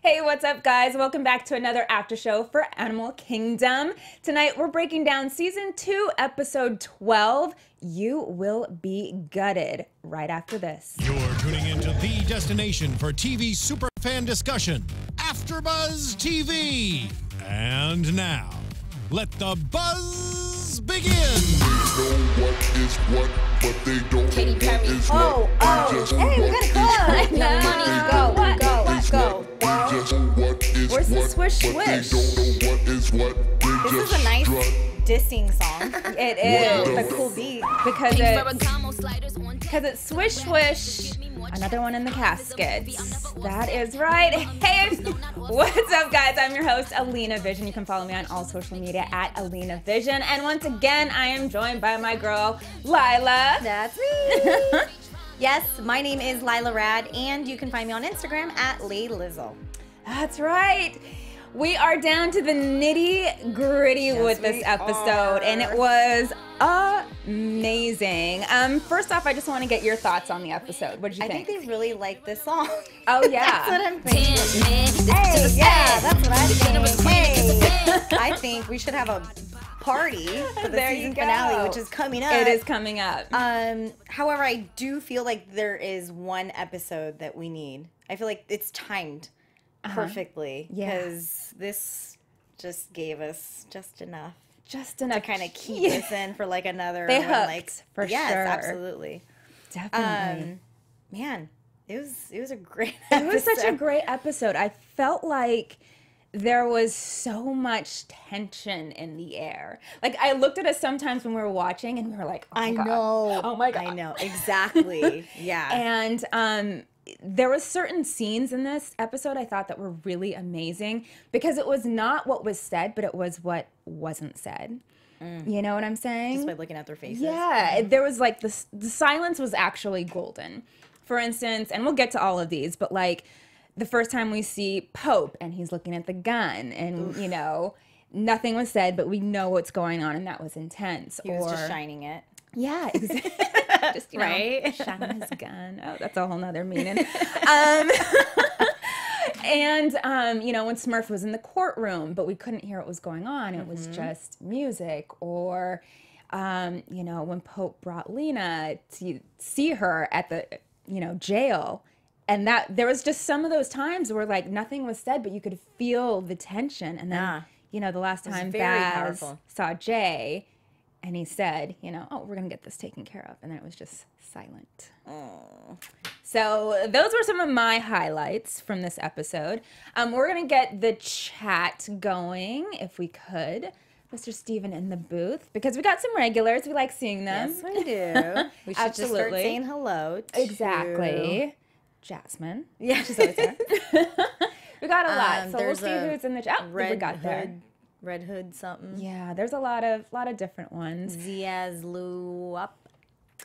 Hey, what's up, guys? Welcome back to another after show for Animal Kingdom. Tonight, we're breaking down Season 2, Episode 12, You Will Be Gutted, right after this. You're tuning into the destination for TV superfan discussion, AfterBuzz TV. And now, let the buzz begin. They know what is what, but they don't Katy know Perry. what is what. Hey, we gotta go. Go. Where's the swish swish? But they don't know what is what. They This just is a nice strut. dissing song. It is. It's a cool beat. Because it's swish swish. Another one in the casket. That is right. Hey, what's up, guys? I'm your host, Alina Vision. You can follow me on all social media at Alina Vision. And once again, I am joined by my girl, Layla. That's me. Yes, my name is Layla Raad, and you can find me on Instagram at Laylizzle. That's right. We are down to the nitty gritty with this episode, and it was amazing. First off, I just want to get your thoughts on the episode. What did you I think? think they really like this song. Oh, yeah. That's what I'm thinking. Hey, yeah, that's what I'm thinking. Hey, I think we should have a party for the There you season go. finale, which is coming up. It is coming up. However, I do feel like there is one episode that we need. I feel like it's timed perfectly because this just gave us just enough Just enough to kind of keep us in for like another. They one, hooked, like, for yes, sure. absolutely. Definitely. Man, it was a great. It was such a episode. great episode. I felt like there was so much tension in the air. Like, I looked at us sometimes when we were watching and we were like, oh my I God. know. Oh my God. I know exactly. Yeah. And there was certain scenes in this episode I thought that were really amazing because it was not what was said, but it was what wasn't said. You know what I'm saying? Just by looking at their faces. Yeah, there was like the silence was actually golden. For instance, and we'll get to all of these, but like the first time we see Pope and he's looking at the gun and, you know, nothing was said, but we know what's going on and that was intense. He was just shining it. Yeah, exactly. Just, you know, Right? shining his gun. Oh, that's a whole nother meaning. And, you know, when Smurf was in the courtroom, but we couldn't hear what was going on. It was just music. Or, you know, when Pope brought Lena to see her at the, you know, jail. And that there was just some of those times where, like, nothing was said, but you could feel the tension. And then, you know, the last time very Baz powerful. saw Jay, and he said, you know, oh, we're going to get this taken care of. And then it was just silent. So those were some of my highlights from this episode. We're going to get the chat going, if we could. Mr. Steven in the booth, because we got some regulars. We like seeing them. Yes, we do. We should just start Absolutely. saying hello. To... Exactly. Jasmine. Yeah. She's always there. We got a lot. So we'll there's see a who's in the chat. We got there. Red Hood something. Yeah, there's a lot of different ones. Ziazluop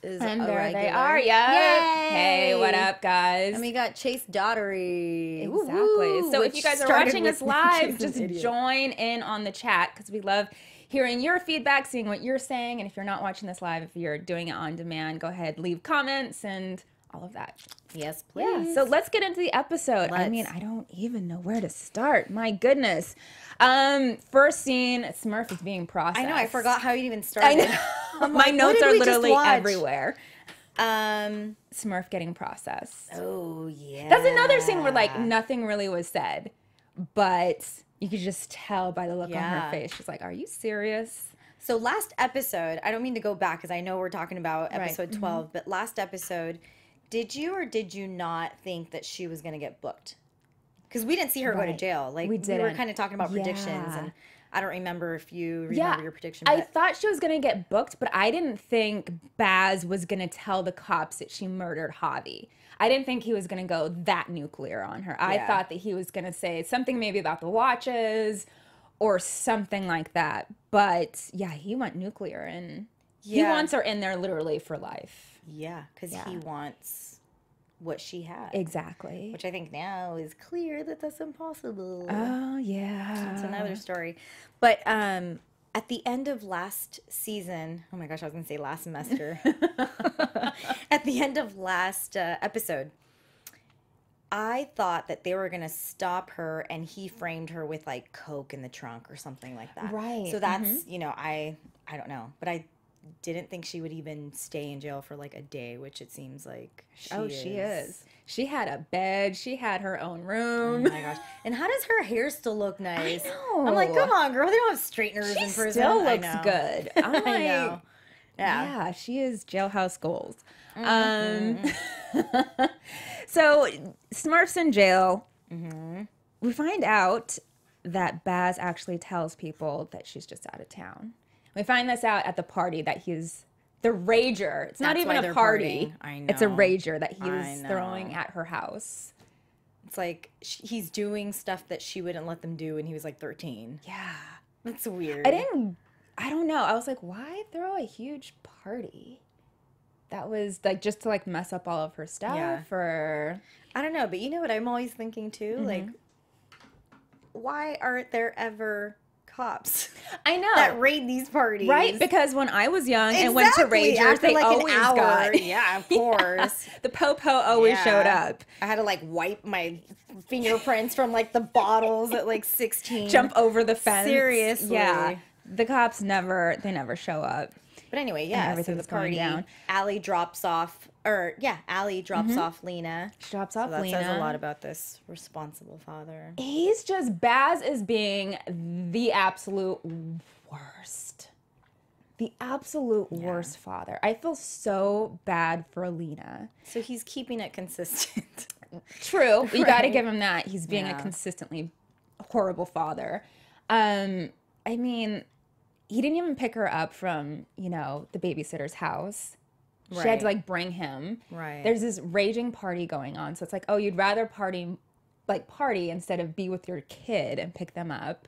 is And a there regular. they are. Yeah. Yay! Hey, what up, guys? And we got Chase Daughtery. Exactly. Woo-hoo, So if which you guys are started watching with us me. live, She's just an idiot. join in on the chat because we love hearing your feedback, seeing what you're saying. And if you're not watching this live, if you're doing it on demand, go ahead, leave comments and all of that. Yes, please. Yeah. So let's get into the episode. I mean, I don't even know where to start. My goodness. First scene, Smurf is being processed. I know. I forgot how you even started. My like, notes what are did we just literally watch? everywhere. Smurf getting processed. Oh yeah. That's another scene where like nothing really was said, but you could just tell by the look on her face. She's like, "Are you serious?" So last episode, I don't mean to go back because I know we're talking about Right. episode 12, but last episode, did you or did you not think that she was going to get booked? Because we didn't see her go to Right. jail. Like We were didn't. kind of talking about predictions, Yeah. and I don't remember if you remember your prediction. I But thought she was gonna get booked, but I didn't think Baz was gonna tell the cops that she murdered Javi. I didn't think he was gonna go that nuclear on her. I Yeah. thought that he was gonna say something maybe about the watches or something like that. But yeah, he went nuclear, and he Yeah. wants her in there literally for life. yeah, because he wants what she had. Exactly. Which I think now is clear that that's impossible. Oh yeah. That's another story. But at the end of last season, oh my gosh, I was going to say last semester. At the end of last episode, I thought that they were going to stop her and he framed her with like coke in the trunk or something like that. Right. So that's, you know, I don't know. But I didn't think she would even stay in jail for like a day, which it seems like she is. She had a bed. She had her own room. Oh my gosh. And how does her hair still look nice? I know. I'm like, come on, girl. They don't have straighteners in prison. Still looks good. I'm like, I know. Yeah, she is jailhouse goals. So Smurf's in jail. We find out that Baz actually tells people that she's just out of town. We find this out at the party that he's the rager. It's not even a party. I know. It's a rager that he was throwing at her house. It's like he's doing stuff that she wouldn't let them do when he was like 13. Yeah. That's weird. I don't know. I was like, why throw a huge party? That was like just to like mess up all of her stuff or I don't know, but you know what I'm always thinking too? Like, why aren't there ever cops? I know. That raid these parties. Right? Because when I was young and went to ragers, they like always an hour. got Yeah, of course. The po-po always showed up. I had to like wipe my fingerprints from like the bottles at like 16. Jump over the fence. Seriously. Yeah. The cops never show up. But anyway, yeah, everything's so the party, going down. Allie drops off, Allie drops off Lena. She drops off that Lena. That says a lot about this responsible father. Baz is being the absolute worst. The absolute worst father. I feel so bad for Lena. So he's keeping it consistent. True. You got to give him that. He's being a consistently horrible father. I mean, he didn't even pick her up from, you know, the babysitter's house. She had to like bring him. Right. There's this raging party going on. So it's like, oh, you'd rather party instead of be with your kid and pick them up.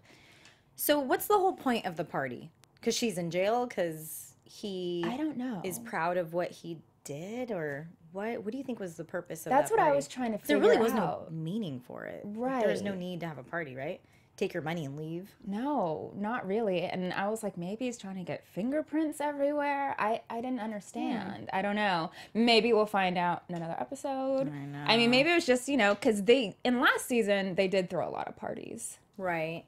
So what's the whole point of the party? Because she's in jail? Because I don't know. Is proud of what he did? Or what do you think was the purpose of That's that what party? I was trying to figure out. There really was no meaning for it. Right. There was no need to have a party, right? Take your money and leave. No, not really. And I was like, maybe he's trying to get fingerprints everywhere. I didn't understand. I don't know. Maybe we'll find out in another episode. I know. I mean, maybe it was just, you know, because in last season, they did throw a lot of parties. Right.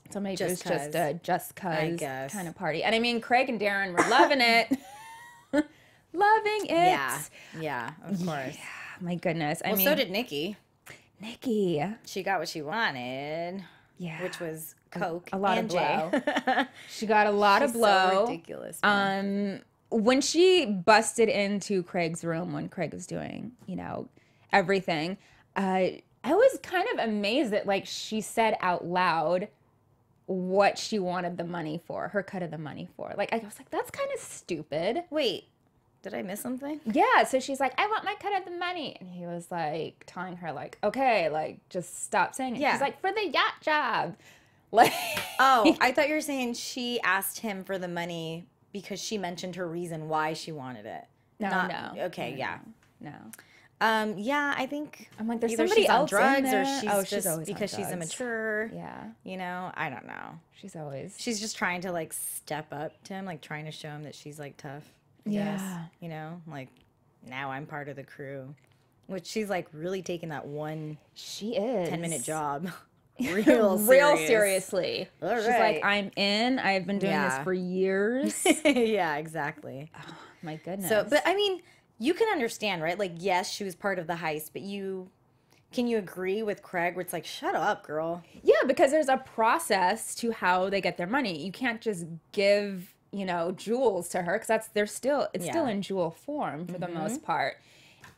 So maybe it was just a just cause kind of party. And I mean, Craig and Darrin were loving it. Loving it. Yeah, of course. Yeah, my goodness. I mean, so did Nikki. Nikki. She got what she wanted. Yeah. Which was Coke a lot and of blow. Jay. She got a lot of blow. So ridiculous. Man. When she busted into Craig's room when Craig was doing, you know, everything, I was kind of amazed that like she said out loud what she wanted the money for, her cut of the money for. Like I was like, that's kind of stupid. Wait. Did I miss something? Yeah, so she's like, I want my cut of the money. And he was like telling her like, okay, like just stop saying it. Yeah. She's like, for the yacht job. Like oh, I thought you were saying she asked him for the money because she mentioned her reason why she wanted it. No. Okay, yeah. No. Yeah, I think I'm like, there's either somebody she's on else drugs in there. or she's she's just always because on she's drugs. immature. Yeah. You know, I don't know. She's just trying to like step up to him, like trying to show him that she's like tough. I guess, you know, like now I'm part of the crew, which she's like really taking that one. She is 10-minute job. Real seriously. All She's right. like, I'm in. I've been doing this for years. Yeah, exactly. Oh, my goodness. So, but I mean, you can understand, right? Like, yes, she was part of the heist, but can you agree with Craig where it's like, shut up, girl? Yeah, because there's a process to how they get their money. You can't just give, you know, jewels to her because it's still in jewel form for the most part.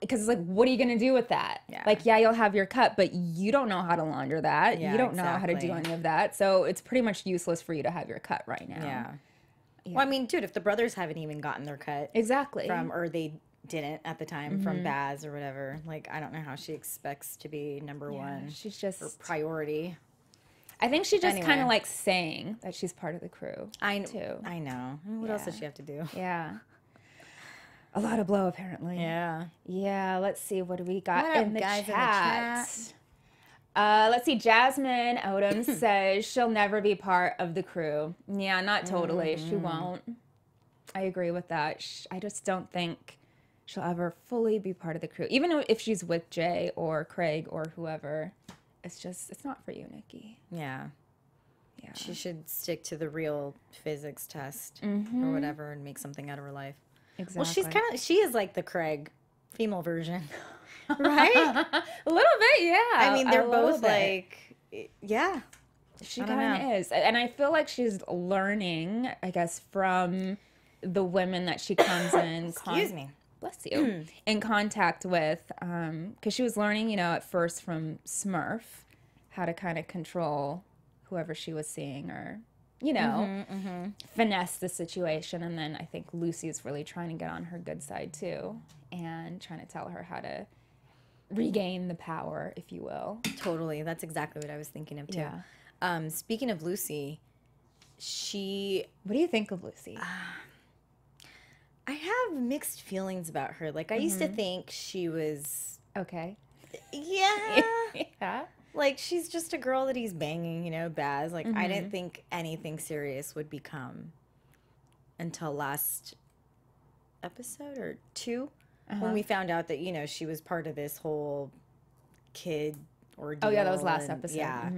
Because it's like, what are you going to do with that? Yeah. Like, yeah, you'll have your cut, but you don't know how to launder that. Yeah, you don't know how to do any of that. So it's pretty much useless for you to have your cut right now. Yeah. Well, I mean, dude, if the brothers haven't even gotten their cut. Exactly. Or they didn't at the time from Baz or whatever. Like, I don't know how she expects to be number one. She's just... Or priority. I think she just kind of like saying that she's part of the crew. I know. I mean, what else does she have to do? Yeah. A lot of blow, apparently. Yeah. Yeah, let's see. What do we got What up, in the guys, chat? in the Let's see. Jasmine Odom says she'll never be part of the crew. Yeah, not totally. She won't. I agree with that. I just don't think she'll ever fully be part of the crew. Even if she's with Jay or Craig or whoever, it's not for you, Nikki. Yeah. Yeah. She should stick to the real physics test or whatever and make something out of her life. Exactly. Well, she is like the Craig female version, right? A little bit, yeah. I mean, they're both like, yeah. She kind of is. And I feel like she's learning, I guess, from the women that she comes in. Excuse me. Bless you. In contact with, because she was learning, you know, at first from Smurf, how to kind of control whoever she was seeing or, you know, finesse the situation. And then I think Lucy's really trying to get on her good side too and trying to tell her how to regain the power, if you will. Totally. That's exactly what I was thinking of too. Yeah. Speaking of Lucy, What do you think of Lucy? I have mixed feelings about her. Like, I used to think she was... Okay. Yeah. Yeah. Like, she's just a girl that he's banging, you know, Baz. Like, I didn't think anything serious would become until last episode or two when we found out that, you know, she was part of this whole kid ordeal. Oh, yeah, that was last episode. Yeah.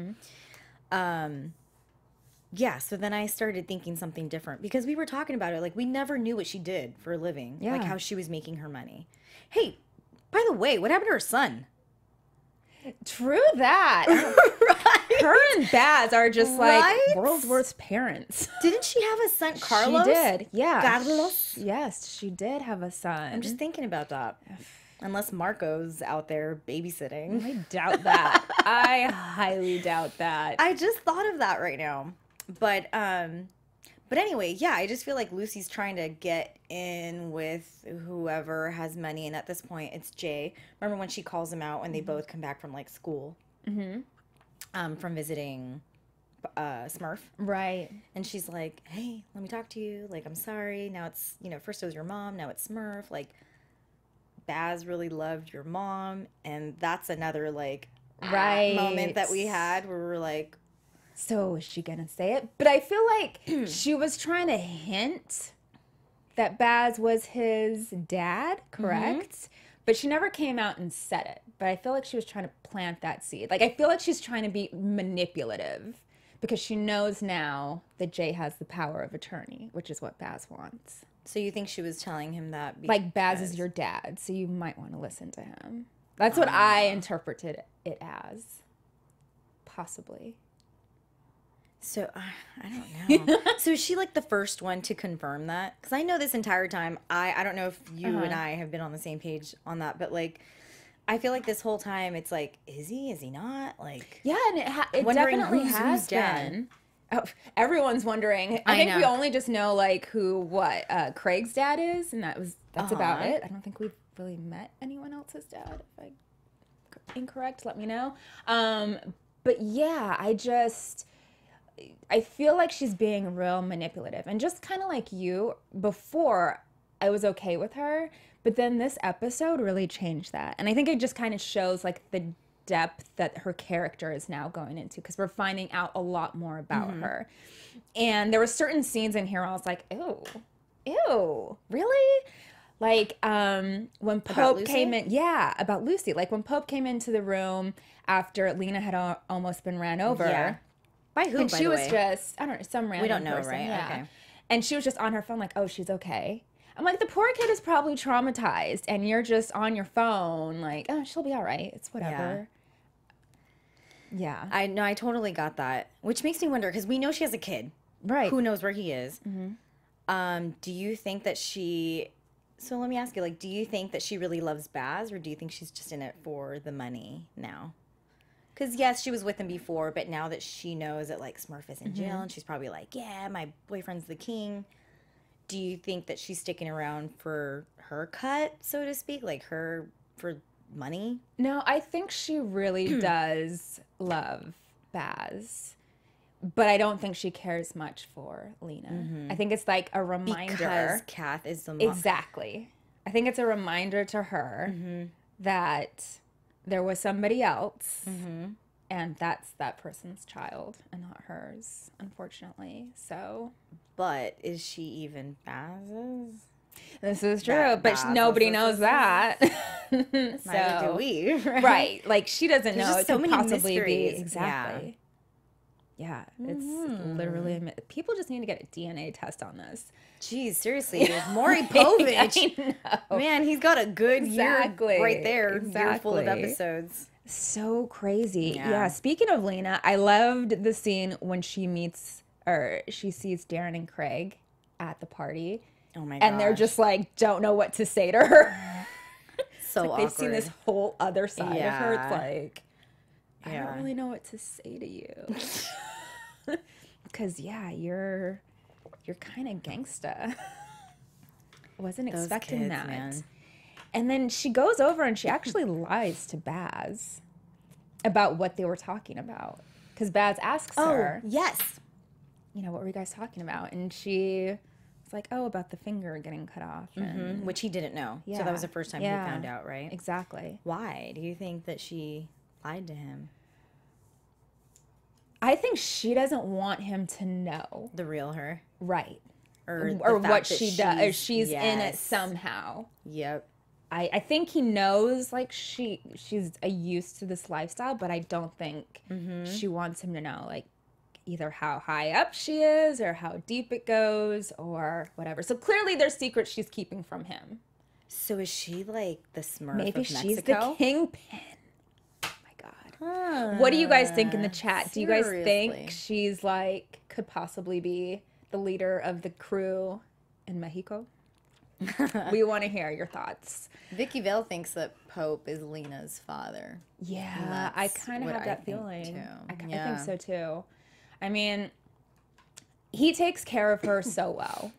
Yeah, so then I started thinking something different because we were talking about it. Like, we never knew what she did for a living. Yeah. Like, how she was making her money. Hey, by the way, what happened to her son? True that. Right? Her and Baz are just like Right? world's worst parents. Didn't she have a son, Carlos? She did. Yeah. Carlos? Yes, she did have a son. I'm just thinking about that. Unless Marco's out there babysitting. I doubt that. I highly doubt that. I just thought of that right now. But anyway, yeah, I just feel like Lucy's trying to get in with whoever has money, and at this point, it's Jay. Remember when she calls him out when they both come back from like school, from visiting Smurf, Right. and she's like, "Hey, let me talk to you. Like, I'm sorry. Now it's first it was your mom, now it's Smurf. Like, Baz really loved your mom, and that's another like moment that we had where we're like." So is she gonna say it? But I feel like she was trying to hint that Baz was his dad, correct? But she never came out and said it. But I feel like she was trying to plant that seed. Like, I feel like she's trying to be manipulative because she knows now that Jay has the power of attorney, which is what Baz wants. So you think she was telling him that Like, Baz is your dad, so you might want to listen to him. That's what I interpreted it as. Possibly. So, I don't know. So is she like the first one to confirm that? Because I know this entire time, I don't know if you and I have been on the same page on that, but like, I feel like this whole time it's like, is he? Is he not? Like, yeah, and it wondering definitely who's has dad. been. Oh, everyone's wondering. I think we only just know like what Craig's dad is, and that's about it. I don't think we've really met anyone else's dad. If I'm incorrect, let me know. But yeah, I feel like she's being real manipulative, and just kind of like you, before I was okay with her, but then this episode really changed that. And I think it just kind of shows like the depth that her character is now going into, because we're finding out a lot more about her. And there were certain scenes in here where I was like, ew, really? Like when Pope came in, about Lucy. Like when Pope came into the room after Lena had almost been ran over. Yeah. By who, And by she the was way? just, I don't know, some random We don't know, person, right? yeah. Okay. And she was just on her phone like, oh, she's okay. I'm like, the poor kid is probably traumatized, and you're just on your phone like, oh, she'll be all right. It's whatever. Yeah. I know, I totally got that. Which makes me wonder, because we know she has a kid. Right. Who knows where he is. Do you think that so let me ask you, like, do you think that she really loves Baz, or do you think she's just in it for the money now? Because, yes, she was with him before, but now that she knows that, like, Smurf is in jail, and she's probably like, yeah, my boyfriend's the king. Do you think that she's sticking around for her cut, so to speak? Like, for money? No, I think she really does love Baz. But I don't think she cares much for Lena. I think it's like a reminder. Because Kath is the mom. Exactly. I think it's a reminder to her that there was somebody else, and that's that person's child and not hers, unfortunately. So, But is she even Baz's? This is true, but nobody knows that. Neither do we. Right. Like, she doesn't know. Just It so could many possibly mysteries. be. Exactly. Yeah. It's literally, people just need to get a DNA test on this. Jeez, seriously. Maury Povich. I know. Man, he's got a good year right there. Year full of Exactly. episodes. So crazy. Yeah. Yeah. Speaking of Lena, I loved the scene when she sees Darrin and Craig at the party. Oh my gosh. And they're just like, don't know what to say to her. so like they've seen this whole other side of her. It's like, I don't really know what to say to you. Because, yeah, you're kind of gangsta. Wasn't expecting kids, that. man. And then she goes over and she actually lies to Baz about what they were talking about. Because Baz asks her, yes. you know, what were you guys talking about? And she was like, oh, about the finger getting cut off. And Which he didn't know. So that was the first time he found out, right? Exactly. Why do you think that she lied to him? I think she doesn't want him to know. The real her? Right. Or what she does. Or she's in it yes. somehow. Yep. I think he knows, like, she's used to this lifestyle, but I don't think she wants him to know, like, either how high up she is or how deep it goes or whatever. So clearly there's secrets she's keeping from him. So is she like the Smurf Maybe of she's Mexico? the kingpin. Oh my God. What do you guys think in the chat? Do you guys think she's like, could possibly be the leader of the crew in Mexico? We want to hear your thoughts. Vicky Vale thinks that Pope is Lena's father. Yeah, I kind of have that feeling. I think so too. I mean, he takes care of her so well.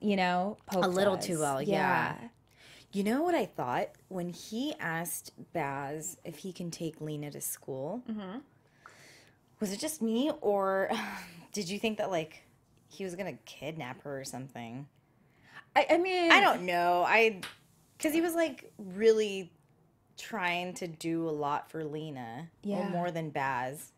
You know, Pope A little does. too well, yeah. You know what I thought? When he asked Baz if he can take Lena to school, was it just me, or did you think that, like, he was going to kidnap her or something? I mean, I don't know. Because he was, like, really trying to do a lot for Lena. Yeah. Well, more than Baz.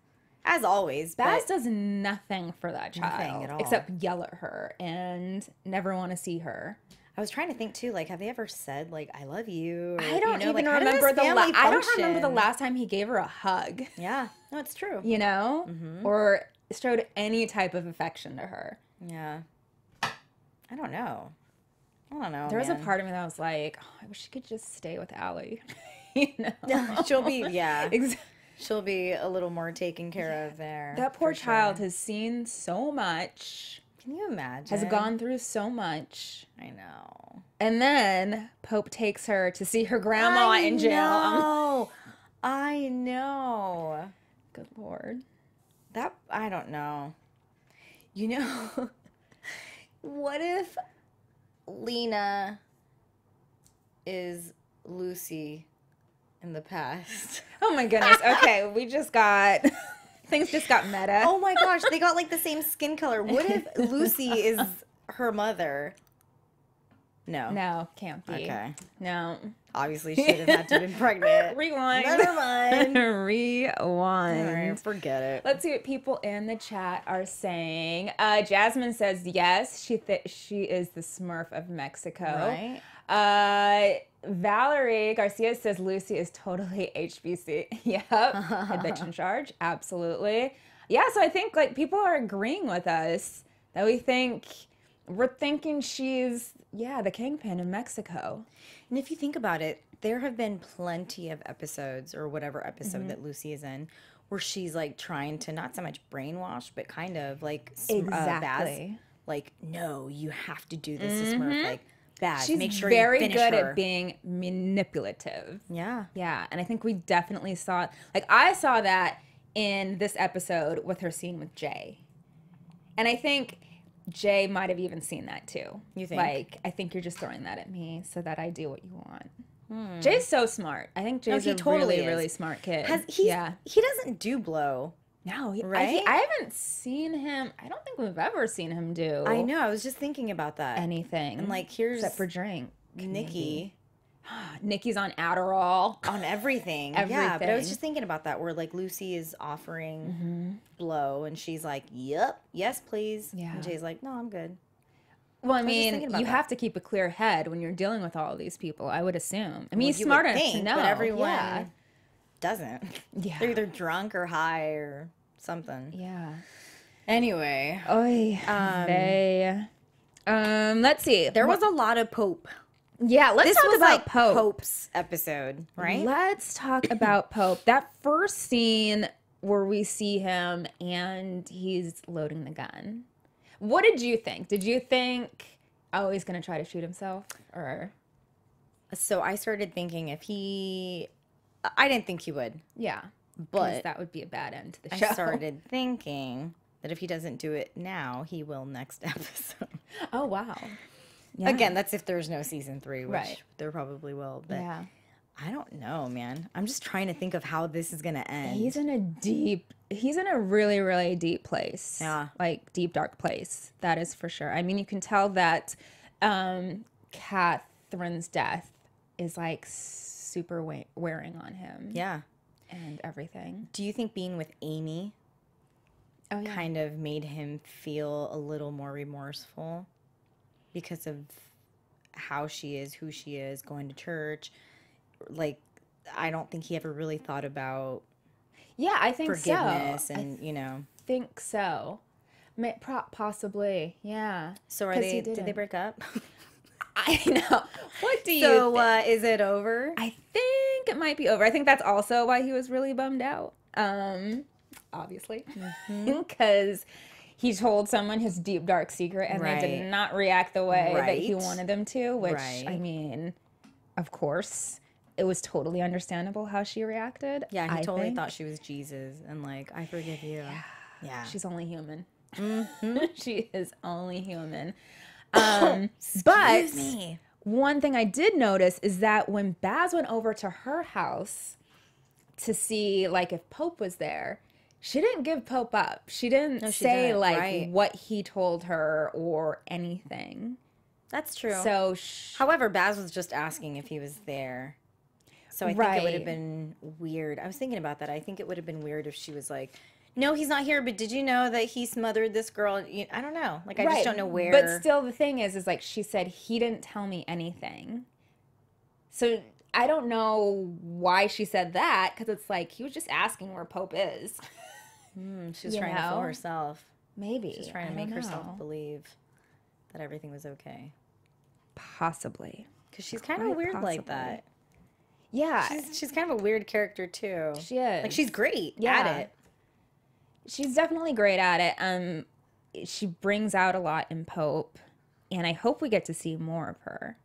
As always. Baz does nothing for that child. Nothing at all. Except yell at her and never want to see her. I was trying to think, too, like, have they ever said, like, I love you? Or, I don't even like, how does remember family I don't remember the function? last time he gave her a hug. Yeah. No, it's true. You know? Or showed any type of affection to her. Yeah. I don't know. There was a part of me that was like, oh, I wish she could just stay with Allie. You know? She'll be, Exactly. she'll be a little more taken care of there. That poor for child sure. has seen so much. Can you imagine? Has gone through so much. I know. And then Pope takes her to see her grandma in jail. I know. Good Lord. That, I don't know. You know, what if Lena is Lucy in the past? Oh my goodness. Okay, we just got... Things just got meta. Oh my gosh, they got like the same skin color. What if Lucy is her mother? No. No, can't be. Okay. No. Obviously, she would have had to have been pregnant. Rewind. Never mind. Rewind. All right, forget it. Let's see what people in the chat are saying. Jasmine says yes, she is the Smurf of Mexico. Right. Valerie Garcia says Lucy is totally HBC. Yep. Head bitch in charge. Absolutely. Yeah, so I think like people are agreeing with us that we're thinking she's, the kingpin in Mexico. And if you think about it, there have been plenty of episodes or whatever episode that Lucy is in where she's like trying to not so much brainwash, but kind of like Exactly. Baz, like, no, you have to do this to Smurf. Like, Baz, She's make sure very you finish good her. at being manipulative. Yeah. Yeah, and I think we definitely saw, like, I saw that in this episode with her scene with Jay. And I think Jay might have even seen that too. You think? Like, I think you're just throwing that at me so that I do what you want. Jay's so smart. I think Jay's totally really smart kid. He doesn't do blow. No, right? I haven't seen him. I don't think we've ever seen him do. I know. I was just thinking about that. Anything. And like, here's except for drink. Nikki. Nikki's on Adderall. On everything. Yeah, but I was just thinking about that where like Lucy is offering blow and she's like, yep, yes, please. Yeah. And Jay's like, no, I'm good. Well, I mean, you have to keep a clear head when you're dealing with all of these people, I would assume. I mean, he's smart enough to know. But everyone doesn't. Yeah. They're either drunk or high or something. Yeah. Anyway. Let's see. There was a lot of Pope. Yeah, let's talk about Pope. Pope's episode, right? Let's talk about Pope. That first scene where we see him and he's loading the gun. What did you think? Did you think, oh, he's going to try to shoot himself? Or so I started thinking I didn't think he would. Yeah. But that would be a bad end to the show. I started thinking that if he doesn't do it now, he will next episode. Oh, wow. Yeah. Again, that's if there's no season 3, which there probably will. But yeah. I don't know, man. I'm just trying to think of how this is going to end. He's in a really, really deep place. Yeah. Like, deep, dark place. That is for sure. I mean, you can tell that Catherine's death is, like, super wearing on him. Yeah. And everything. Do you think being with Amy kind of made him feel a little more remorseful because of how she is, who she is, going to church? Like, I don't think he ever really thought about I think forgiveness so. and, you know. Think so. Possibly, yeah. So did they break up? I know. What do you think? So is it over? I think it might be over. I think that's also why he was really bummed out. Obviously. Because he told someone his deep, dark secret and they did not react the way that he wanted them to, which, I mean, of course, it was totally understandable how she reacted. Yeah, he totally thought she was Jesus and like, I forgive you. Yeah. She's only human. She is only human. But one thing I did notice is that when Baz went over to her house to see like if Pope was there, she didn't give Pope up. She didn't say what he told her or anything. That's true. So, however, Baz was just asking if he was there. So I think it would have been weird. I was thinking about that. I think it would have been weird if she was like, no, he's not here, but did you know that he smothered this girl? I don't know. Like, I just don't know where. But still, the thing is like she said, he didn't tell me anything. So I don't know why she said that, because it's like he was just asking where Pope is. She was trying to fool herself. Maybe. She's trying to make herself believe that everything was okay. Possibly. Because she's kind of weird like that. Yeah. She's kind of a weird character, too. She is. Like, she's great at it. She's definitely great at it. She brings out a lot in Pope, and I hope we get to see more of her,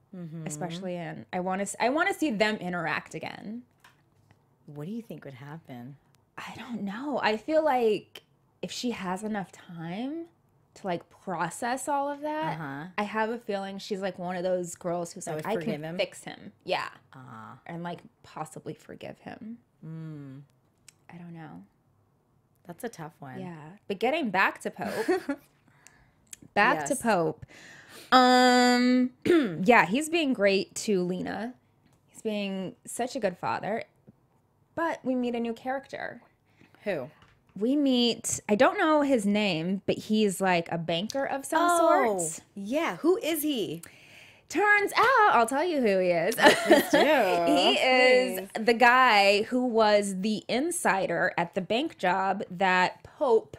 especially in. I want to see them interact again. What do you think would happen? I don't know. I feel like if she has enough time to like process all of that, I have a feeling she's like one of those girls who's like, I can fix him, and like possibly forgive him. I don't know. That's a tough one. Yeah. But getting back to Pope. To Pope. Yeah, he's being great to Lena. He's being such a good father. But we meet a new character. Who? We meet, I don't know his name, but he's like a banker of some sort. Yeah. Who is he? Turns out, I'll tell you who he is. He is the guy who was the insider at the bank job that Pope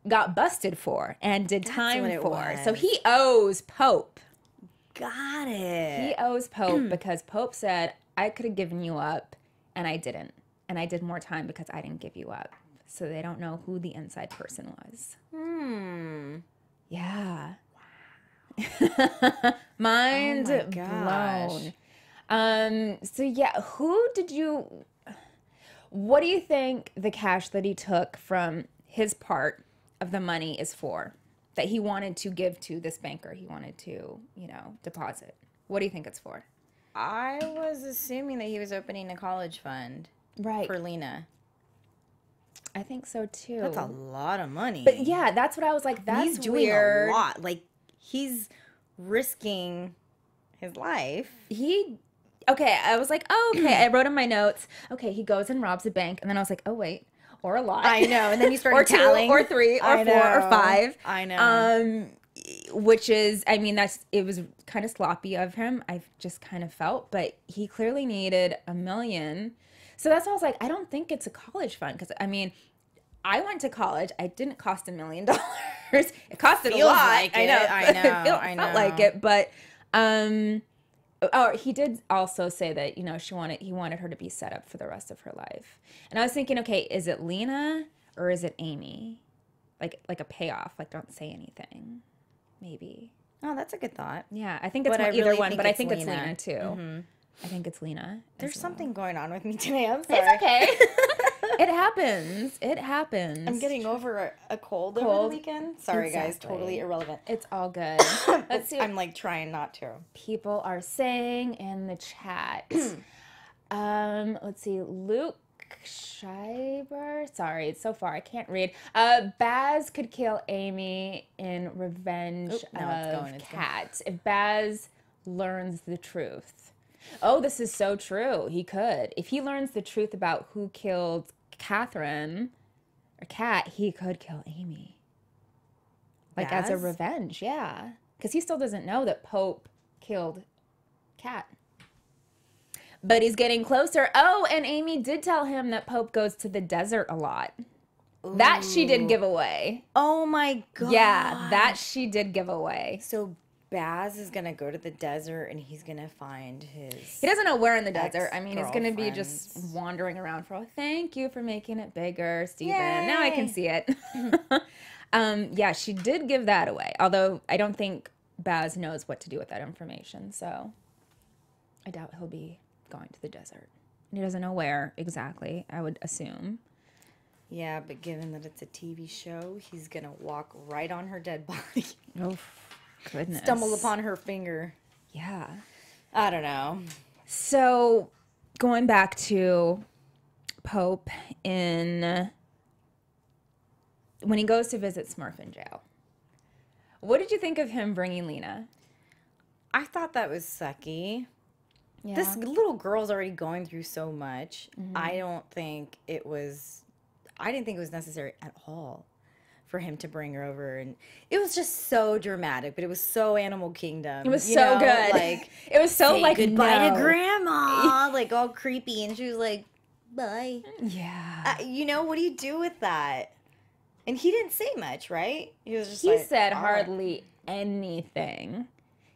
got busted for and did time for. So he owes Pope. Got it. He owes Pope because Pope said, I could have given you up, and I didn't. And I did more time because I didn't give you up. So they don't know who the inside person was. Yeah. Mind blown. So yeah, what do you think the cash that he took from his part of the money is for, that he wanted to give to this banker? He wanted to, deposit. What do you think it's for? I was assuming that he was opening a college fund for Lena. I think so too. That's a lot of money. But yeah, that's what I was like, that's he's doing weird. A lot. Like, he's risking his life. I was like, oh, okay. I wrote in my notes, okay, he goes and robs a bank. And then I was like, oh, wait, or a lot. I know. And then you started or tallying. 2 or 3 or 4 or 5. I know. which is, I mean, it was kind of sloppy of him. I just kind of felt, but he clearly needed $1 million. So that's why I was like, I don't think it's a college fund. Because, I mean, I went to college. I didn't cost $1 million. It costed a lot. Like I know. I know. Felt like it, but he did also say that, you know, he wanted her to be set up for the rest of her life. And I was thinking, okay, is it Lena or is it Amy? Like a payoff. Like, don't say anything. Maybe. Oh, that's a good thought. Yeah, I think it's But either one, but I it's think it's Lena. Lena too. Mm-hmm. I think it's Lena. There's something going on with me today. I'm sorry. It's okay. It happens. It happens. I'm getting over a cold over the weekend. Sorry, guys. Totally irrelevant. It's all good. Let's see what I'm like trying not to. people are saying in the chat. Let's see. Luke Schreiber. Sorry, it's so far I can't read. Baz could kill Amy in revenge of Kat. If Baz learns the truth. Oh, this is so true. He could. If he learns the truth about who killed Catherine or Kat, he could kill Amy. Like as a revenge, yeah. Because he still doesn't know that Pope killed Kat. But he's getting closer. Oh, and Amy did tell him that Pope goes to the desert a lot. Ooh. That she did give away. Oh my God. Yeah, that she did give away. So Baz is going to go to the desert and he's going to find his... He doesn't know where in the desert. I mean, he's going to be just wandering around for, thank you for making it bigger, Steven. Yay. Now I can see it. Yeah, she did give that away. Although I don't think Baz knows what to do with that information. So I doubt he'll be going to the desert. He doesn't know where exactly, I would assume. Yeah, but given that it's a TV show, he's going to walk right on her dead body. Oh, goodness. Stumble upon her finger. Yeah. I don't know. So going back to Pope when he goes to visit Smurf in jail. What did you think of him bringing Lena? I thought that was sucky. Yeah. This little girl's already going through so much. Mm-hmm. I didn't think it was necessary at all for him to bring her over, and it was just so dramatic, but it was so Animal Kingdom. It was so good. Like it was so like goodbye to Grandma, like all creepy, and she was like, bye. Yeah. What do you do with that? And he didn't say much, right? He was just he said hardly anything.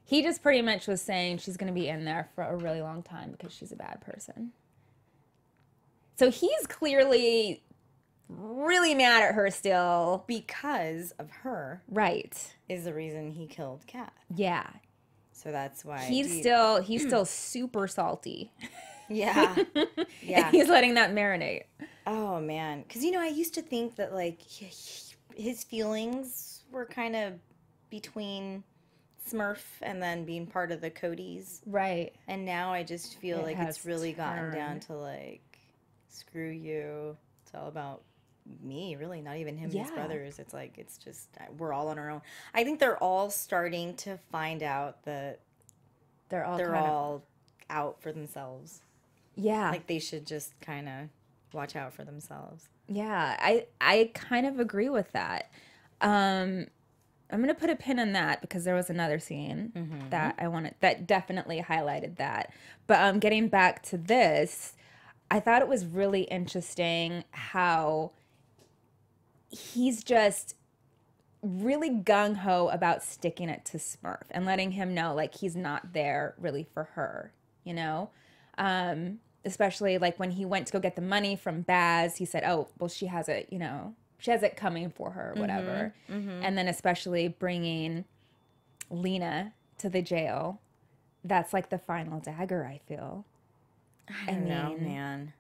He just pretty much was saying she's going to be in there for a really long time because she's a bad person. So he's clearly really mad at her still. Because of her. Right. Is the reason he killed Kat. Yeah. So that's why. He's still super salty. Yeah. Yeah. He's letting that marinate. Oh, man. Because, I used to think that, like, his feelings were kind of between Smurf and then being part of the Codys. Right. And now I just feel like it's really gotten down to, like, screw you. It's all about me, really, not even him and his brothers. It's like, it's just, we're all on our own. I think they're all starting to find out that they're all out for themselves. Yeah. Like, they should just kind of watch out for themselves. Yeah, I kind of agree with that. I'm going to put a pin in that because there was another scene that definitely highlighted that. But getting back to this, I thought it was really interesting how he's just really gung-ho about sticking it to Smurf and letting him know, like, he's not there really for her, especially, like, when he went to go get the money from Baz, he said, oh, well, she has it, she has it coming for her, whatever. Mm-hmm. And then especially bringing Lena to the jail, that's, like, the final dagger, I feel. I don't know, man.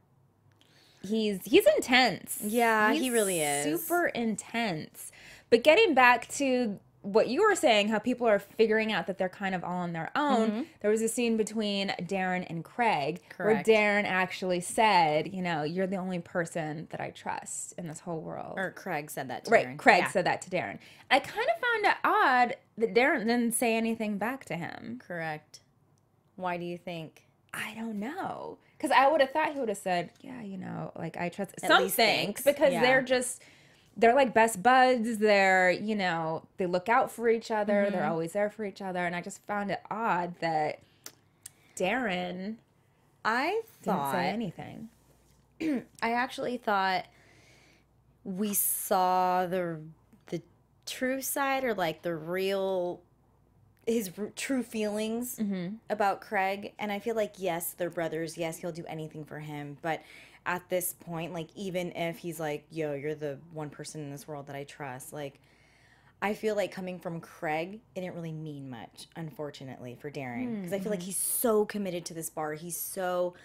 He's intense. Yeah, he really is. Super intense. But getting back to what you were saying, how people are figuring out that they're kind of all on their own, there was a scene between Darrin and Craig where Darrin actually said, you're the only person that I trust in this whole world. Or Craig said that to Darrin. Right, Craig said that to Darrin. I kind of found it odd that Darrin didn't say anything back to him. Correct. Why do you think? I don't know. Because I would have thought he would have said, yeah, like, I trust some things because they're just, they're like best buds. They're, you know, they look out for each other. They're always there for each other. And I just found it odd that Darrin didn't say anything. I actually thought we saw the true side, or like the real, his true feelings about Craig. And I feel like, yes, they're brothers. Yes, he'll do anything for him. But at this point, like, even if he's like, yo, you're the one person in this world that I trust, like, I feel like coming from Craig, it didn't really mean much, unfortunately, for Darrin. Because I feel like he's so committed to this bar. He's so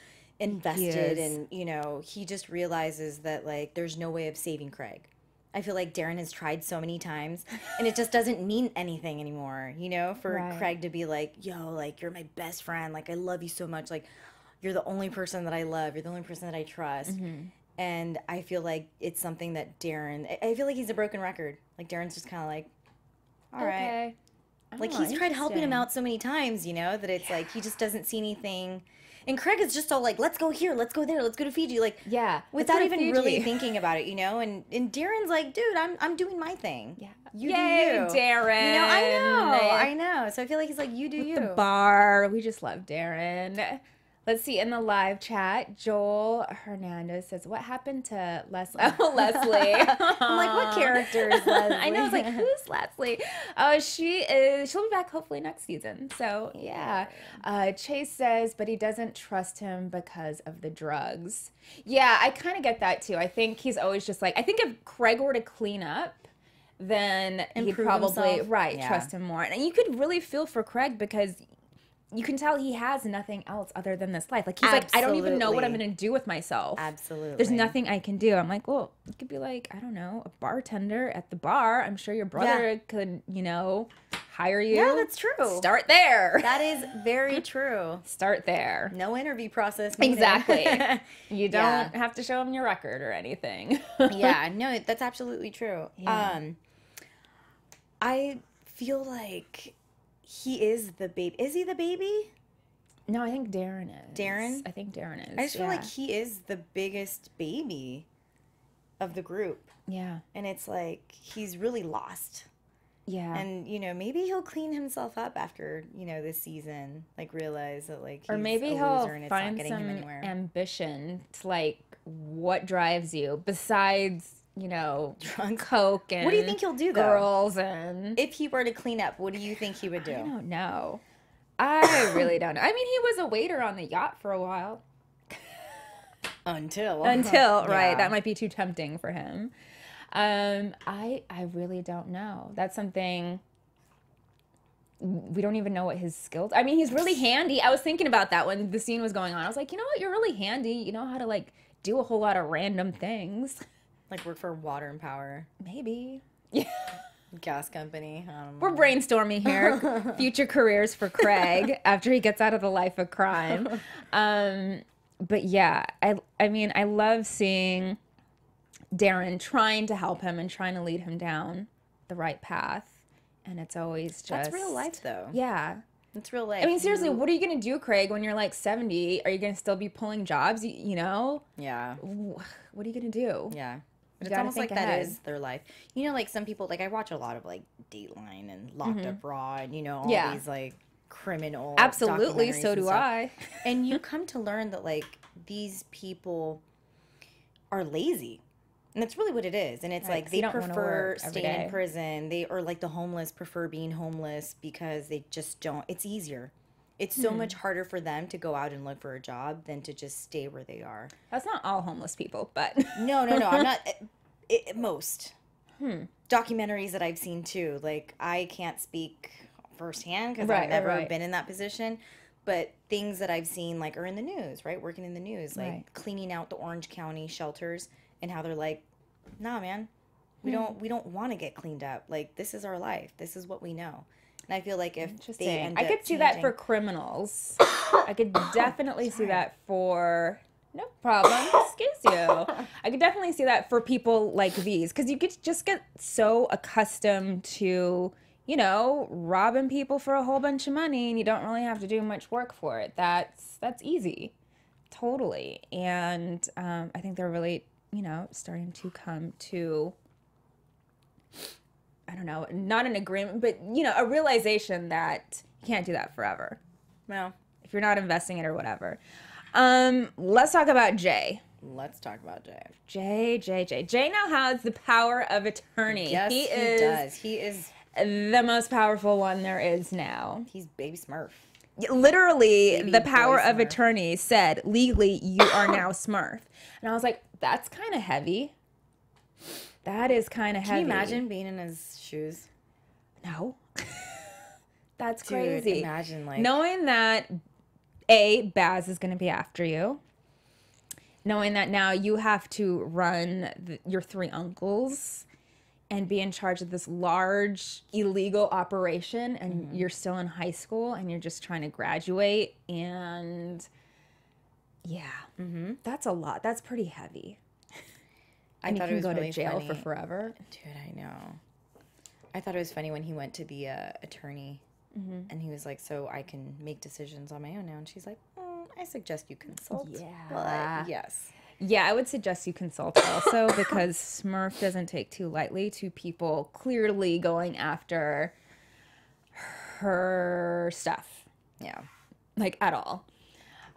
invested, and, you know, he just realizes that, like, there's no way of saving Craig. I feel like Darrin has tried so many times, and it just doesn't mean anything anymore, you know, for Craig to be like, yo, like, you're my best friend. Like, I love you so much. Like, you're the only person that I love. You're the only person that I trust. And I feel like it's something that Darrin, I feel like he's a broken record. Like, Darrin's just kind of like, all right. Like, he's tried helping him out so many times, you know, that it's like he just doesn't see anything. And Craig is just all like, let's go here, let's go there, let's go to Fiji. Like, without even really thinking about it, you know? And Darrin's like, dude, I'm doing my thing. Yeah. You do you. Darrin. You know, I know. So I feel like he's like, you do you. The bar. We just love Darrin. Let's see, in the live chat, Joel Hernandez says, what happened to Leslie? Oh, Leslie. I'm like, what character is Leslie? I know, I was like, who's Leslie? Oh, she'll be back hopefully next season. So, yeah. Chase says, but he doesn't trust him because of the drugs. Yeah, I kind of get that too. I think he's always just like, I think if Craig were to clean up, then he'd probably, trust him more. And you could really feel for Craig because you can tell he has nothing else other than this life. Like, he's like, I don't even know what I'm going to do with myself. Absolutely. There's nothing I can do. I'm like, well, you could be like, I don't know, a bartender at the bar. I'm sure your brother could, you know, hire you. Yeah, that's true. Start there. That is very true. Start there. No interview process. Exactly. You don't have to show him your record or anything. Yeah, no, that's absolutely true. Yeah. I feel like he is the baby. Is he the baby? No, I think Darrin is. Darrin? I think Darrin is. I just feel like he is the biggest baby of the group. Yeah. And it's like, he's really lost. Yeah. And, you know, maybe he'll clean himself up after, you know, this season. Like, realize that, like, he's or maybe a he'll loser and it's find not getting some him anywhere. ambition to, like, what drives you besides, you know, drunk coke and what do you think he'll do, though? Girls and... If he were to clean up, what do you think he would do? I don't know. I really don't know. I mean, he was a waiter on the yacht for a while. Until, right. That might be too tempting for him. I really don't know. That's something we don't even know what his skills. I mean, he's really handy. I was thinking about that when the scene was going on. I was like, you know what? You're really handy. You know how to, like, do a whole lot of random things. Like work for Water and Power. Maybe. Yeah. Gas company. We're brainstorming here. Future careers for Craig after he gets out of the life of crime. But yeah, I mean, I love seeing Darrin trying to help him and trying to lead him down the right path. And it's always just... That's real life, though. Yeah. It's real life. I mean, seriously, what are you going to do, Craig, when you're like 70? Are you going to still be pulling jobs, you know? Yeah. What are you going to do? Yeah. But it's almost like that is their life. You know, like some people, like I watch a lot of like Dateline and Locked Up Raw and, you know, all these like criminal Absolutely, so do I. And you come to learn that like these people are lazy. And that's really what it is. And it's like they prefer staying in prison. They or like the homeless prefer being homeless because they just don't. It's easier. It's so much harder for them to go out and look for a job than to just stay where they are. That's not all homeless people, but... No. I'm not... most. Documentaries that I've seen, too. Like, I can't speak firsthand because I've never been in that position. But things that I've seen, like, are in the news, right? Working in the news. Like, cleaning out the Orange County shelters and how they're like, nah, man. We don't want to get cleaned up. Like, this is our life. This is what we know. And I feel like if they end up I could see that for criminals. I could definitely see that for... No problem. Excuse you. I could definitely see that for people like these. Because you could just get so accustomed to, you know, robbing people for a whole bunch of money and you don't really have to do much work for it. That's easy. Totally. And I think they're really, you know, starting to come to I don't know, not an agreement, but, you know, a realization that you can't do that forever. Well, if you're not investing it or whatever. Let's talk about Jay. Let's talk about Jay. Jay now has the power of attorney. Yes, he does. He is the most powerful one there is now. He's baby Smurf. Literally, Baby the power of Smurf. attorney said, legally, you are now Smurf. And I was like, that's kind of heavy. That is kind of heavy. Can you imagine being in his shoes? No. That's Dude, crazy. imagine, like... Knowing that, A, Baz is going to be after you. Knowing that now you have to run your 3 uncles and be in charge of this large illegal operation, and you're still in high school and you're just trying to graduate, and that's a lot. That's pretty heavy. I and thought you it can was go really to jail funny. for forever. Dude, I know. I thought it was funny when he went to the attorney and he was like, so I can make decisions on my own now. And she's like, I suggest you consult. Yeah. But yes. Yeah, I would suggest you consult also, because Smurf doesn't take too lightly to people clearly going after her stuff. Yeah. Like, at all.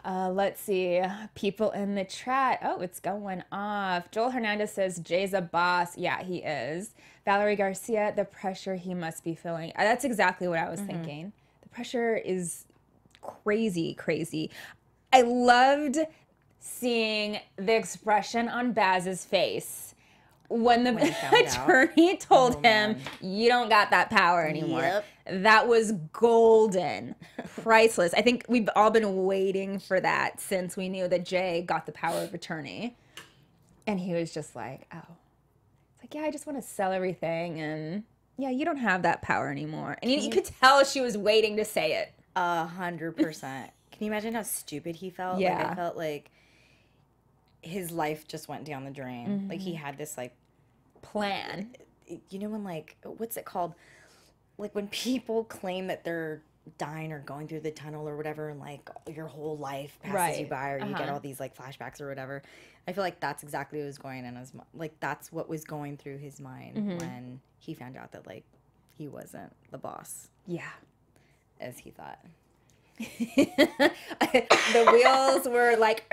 Let's see. People in the chat. Oh, it's going off. Joel Hernandez says, Jay's a boss. Yeah, he is. Valerie Garcia, the pressure he must be feeling. That's exactly what I was thinking. The pressure is crazy, crazy. I loved seeing the expression on Baz's face when the attorney told him, you don't got that power anymore. Yep. That was golden. Priceless. I think we've all been waiting for that since we knew that Jay got the power of attorney. And he was just like, oh. It's like, yeah, I just want to sell everything. And yeah, you don't have that power anymore. And you could tell she was waiting to say it. 100%. Can you imagine how stupid he felt? Yeah. Like, I felt like his life just went down the drain. Like, he had this, like, plan. You know when, like, what's it called? Like, when people claim that they're dying or going through the tunnel or whatever, and, like, your whole life passes you by, or you get all these, like, flashbacks or whatever. I feel like that's exactly what was going in his mind. Like, that's what was going through his mind when he found out that, like, he wasn't the boss. Yeah. As he thought. The wheels were like,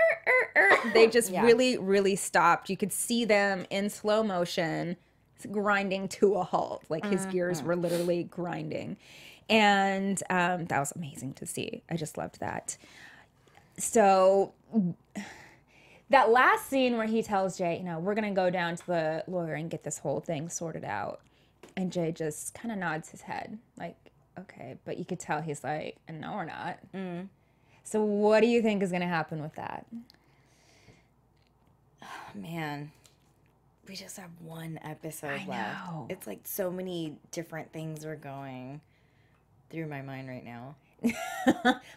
they just really, really stopped. You could see them in slow motion grinding to a halt. Like, his gears were literally grinding. And that was amazing to see. I just loved that. So that last scene where he tells Jay, you know, we're going to go down to the lawyer and get this whole thing sorted out. And Jay just kind of nods his head like, okay. But you could tell he's like, no, we're not. So what do you think is going to happen with that? Oh, man. We just have one episode left. know. It's like so many different things are going through my mind right now.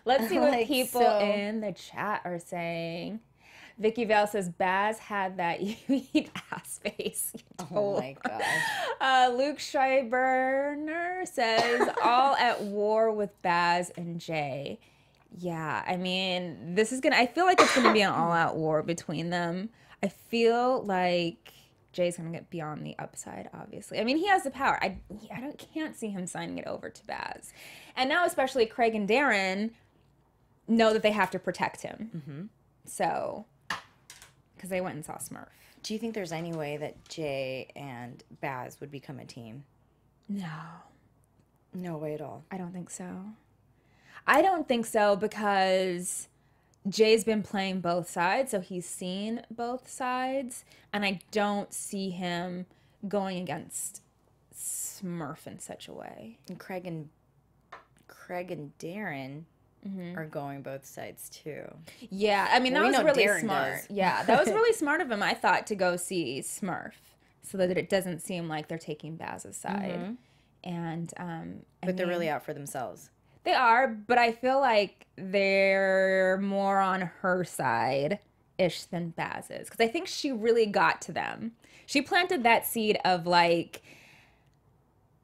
Let's see what Like, people so- in the chat are saying. Vicky Vale says, Baz had that you eat ass face. Oh my gosh. Luke Schreiberner says, all at war with Baz and Jay. Yeah, I mean, I feel like it's gonna be an all-out war between them. I feel like Jay's gonna be on the upside, obviously. I mean, he has the power. I can't see him signing it over to Baz. And now, especially Craig and Darrin know that they have to protect him. So, because they went and saw Smurf. Do you think there's any way that Jay and Baz would become a team? No, No way at all. I don't think so. I don't think so because Jay's been playing both sides, so he's seen both sides, and I don't see him going against Smurf in such a way. And Craig and Darrin are going both sides too. Yeah, I mean, that Well, we was know really Darrin smart. does. Yeah, that was really smart of him, I thought, to go see Smurf so that it doesn't seem like they're taking Baz's side. And But they're really out for themselves. They are, but I feel like they're more on her side-ish than Baz's. Because I think she really got to them. She planted that seed of, like,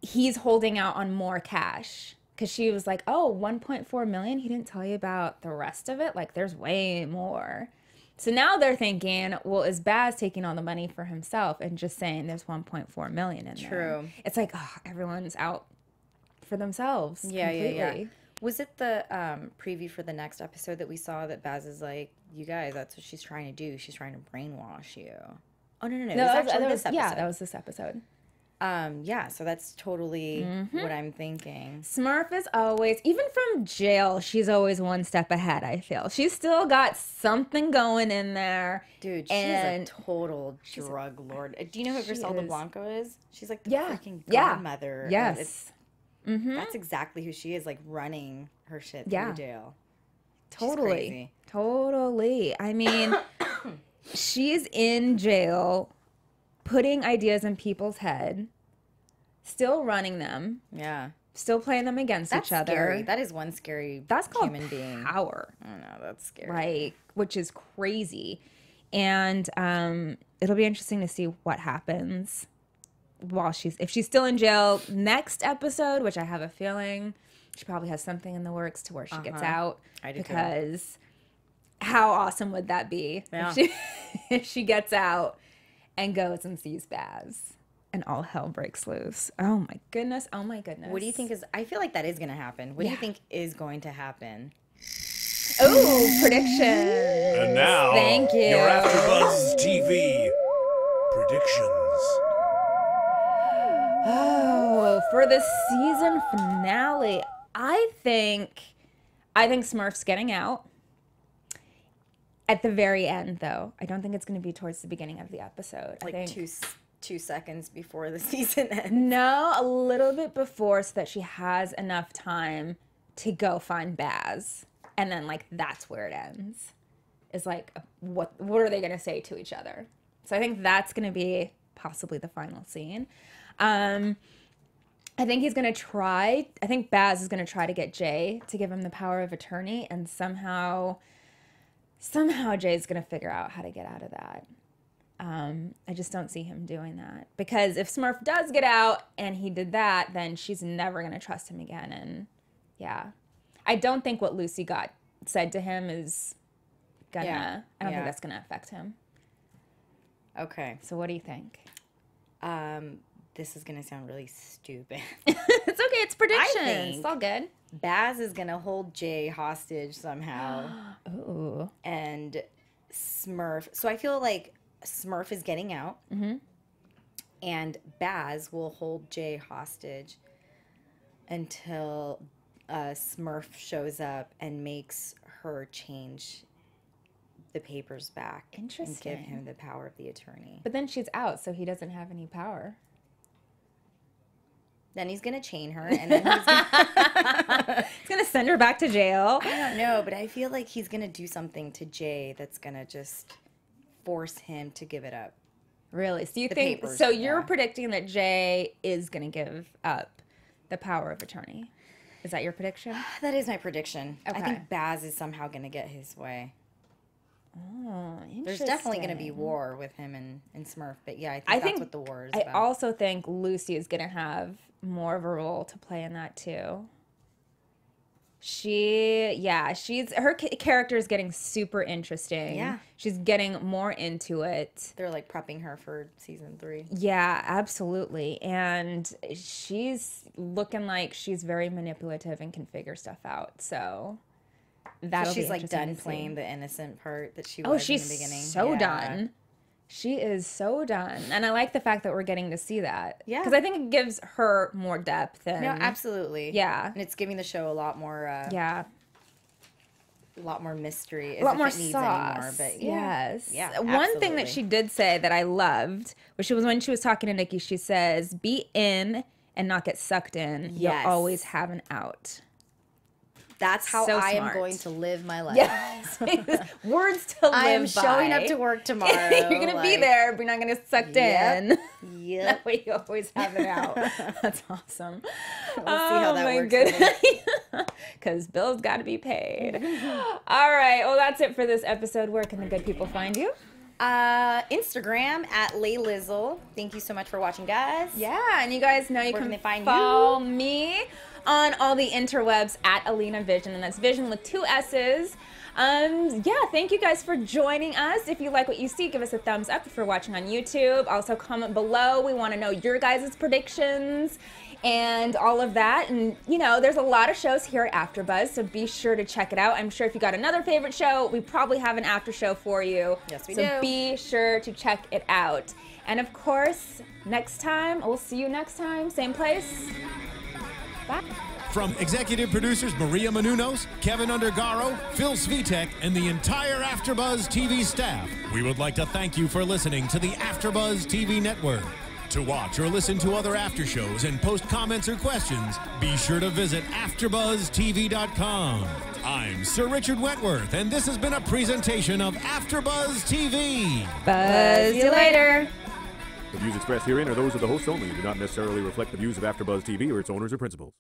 he's holding out on more cash. Because she was like, oh, 1.4 million? He didn't tell you about the rest of it? Like, there's way more. So now they're thinking, well, is Baz taking all the money for himself and just saying there's 1.4 million in there? True. It's like, oh, everyone's out for themselves. Yeah, completely. yeah. Was it the preview for the next episode that we saw that Baz is like, you guys, that's what she's trying to do. She's trying to brainwash you. Oh, no. That was this episode. Yeah, so that's totally what I'm thinking. Smurf is always, even from jail, she's always one step ahead, I feel. She's still got something going in there. Dude, she's a total drug lord. Do you know who Griselda Blanco is? She's like the freaking godmother. Yes. That's exactly who she is, like running her shit through jail. Totally. Totally. I mean, she's in jail, putting ideas in people's head, still running them. Yeah. Still playing them against each other. Scary. That is one scary human being. Power. I don't know, that's scary. Right. Which is crazy. And it'll be interesting to see what happens while if she's still in jail next episode, which I have a feeling she probably has something in the works to where she gets out. I do because how awesome would that be if she gets out and goes and sees Baz and all hell breaks loose. Oh my goodness. Oh my goodness. What do you think I feel like that is going to happen. What do you think is going to happen? Oh, predictions. And now, thank you. Your AfterBuzz TV predictions. Oh, for the season finale, I think Smurf's getting out. At the very end, though, I don't think it's going to be towards the beginning of the episode. Like I think 2 seconds before the season ends. No, a little bit before, so that she has enough time to go find Baz, and then like that's where it ends. Is like what are they going to say to each other? So I think that's going to be possibly the final scene. I think he's going to try. I think Baz is going to try to get Jay to give him the power of attorney, and somehow Jay's going to figure out how to get out of that. I just don't see him doing that. Because if Smurf does get out and he did that, then she's never going to trust him again. And yeah, I don't think what Lucy said to him is gonna, I don't think that's going to affect him. Okay. So what do you think? This is going to sound really stupid. It's okay. It's predictions. It's all good. Baz is going to hold Jay hostage somehow. Ooh. And Smurf. So I feel like Smurf is getting out. Mm-hmm. And Baz will hold Jay hostage until Smurf shows up and makes her change the papers back. Interesting. And give him the power of the attorney. But then she's out, so he doesn't have any power. Then he's going to chain her, and then he's going to send her back to jail. I don't know, but I feel like he's going to do something to Jay that's going to just force him to give it up. Really? So you think, papers, so you're predicting that Jay is going to give up the power of attorney. Is that your prediction? That is my prediction. Okay. I think Baz is somehow going to get his way. Oh, interesting. There's definitely going to be war with him and Smurf, but yeah, I think that's what the war is about. I also think Lucy is going to have more of a role to play in that too. Her character is getting super interesting. Yeah. She's getting more into it. They're like prepping her for season 3. Yeah, absolutely. And she's looking like she's very manipulative and can figure stuff out. So that'll be interesting. She's like done playing the innocent part that she was in the beginning. So done. She is so done. And I like the fact that we're getting to see that. Yeah. Because I think it gives her more depth. And, no, absolutely. Yeah. And it's giving the show a lot more... a lot more mystery. A lot more sauce. Anymore, but yes. Yeah, one thing that she did say that I loved, which was when she was talking to Nikki, she says, be in and not get sucked in. You'll always have an out. That's how I am going to live my life. Yes. Words to live by. I'm showing up to work tomorrow. You're going to be there, but you're not going to get sucked in. Yep. That way you always have it out. That's awesome. We'll see how that works. Because bills got to be paid. All right. Well, that's it for this episode. Where can the good people find you? Instagram at @LayLizzle. Thank you so much for watching, guys. Yeah, and you guys know you Where can they find follow me on all the interwebs at Alina Vision, and that's Vision with 2 S's. Yeah, thank you guys for joining us. If you like what you see, give us a thumbs up if you're watching on YouTube. Also, comment below. We want to know your guys' predictions and all of that. And, you know, there's a lot of shows here at AfterBuzz, so be sure to check it out. I'm sure if you got another favorite show, we probably have an after show for you. Yes, we do. So be sure to check it out. And, of course, next time, we'll see you next time. Same place. Bye. From executive producers Maria Menounos, Kevin Undergaro, Phil Svitek, and the entire AfterBuzz TV staff, we would like to thank you for listening to the AfterBuzz TV network. To watch or listen to other after shows and post comments or questions, be sure to visit AfterBuzzTV.com. I'm Sir Richard Wentworth, and this has been a presentation of AfterBuzz TV. Buzz you later. The views expressed herein are those of the hosts only and do not necessarily reflect the views of AfterBuzz TV or its owners or principals.